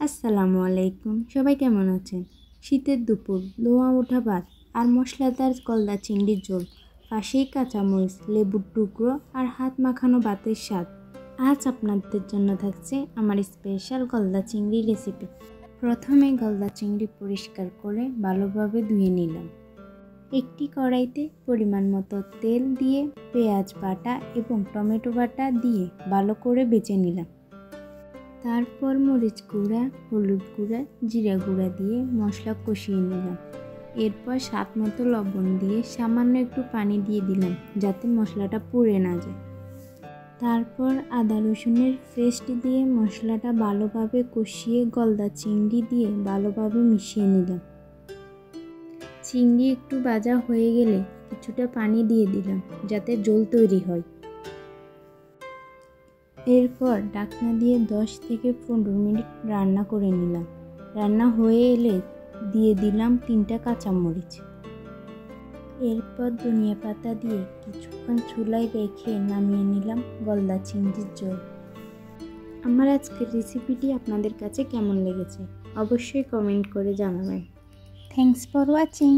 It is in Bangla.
আসসালামু আলাইকুম, সবাই কেমন আছেন? শীতের দুপুর, ধোঁয়া ওঠা ভাত আর মশলাদার গলদা চিংড়ির ঝোল, পাশেই কাঁচামরিচ, লেবুর টুকরো আর হাত মাখানো ভাতের স্বাদ। আজ আপনাদের জন্য থাকছে আমার স্পেশাল গলদা চিংড়ি রেসিপি। প্রথমে গলদা চিংড়ি পরিষ্কার করে ভালোভাবে ধুয়ে নিলাম। একটি কড়াইতে পরিমাণ মতো তেল দিয়ে পেঁয়াজ বাটা এবং টমেটো বাটা দিয়ে ভালো করে বেজে নিলাম। তারপর মরিচ গুঁড়া, হলুদ গুঁড়া, জিরা গুঁড়া দিয়ে মশলা কষিয়ে নিলাম। এরপর স্বাদ মতো লবণ দিয়ে সামান্য একটু পানি দিয়ে দিলাম যাতে মশলাটা পুড়ে না যায়। তারপর আদা রসুনের পেস্ট দিয়ে মশলাটা ভালোভাবে কষিয়ে গলদা চিংড়ি দিয়ে ভালোভাবে মিশিয়ে নিলাম। চিংড়ি একটু ভাজা হয়ে গেলে কিছুটা পানি দিয়ে দিলাম যাতে ঝোল তৈরি হয়। এরপর ঢাকনা দিয়ে 10 থেকে 15 মিনিট রান্না করে নিলাম। রান্না হয়ে এলে দিয়ে দিলাম 3টা কাঁচামরিচ। এরপর ধনিয়া পাতা দিয়ে কিছুক্ষণ চুলায় রেখে নামিয়ে নিলাম গলদা চিংড়ির ঝোল। আমার আজকের রেসিপিটি আপনাদের কাছে কেমন লেগেছে অবশ্যই কমেন্ট করে জানাবেন। Thanks for watching.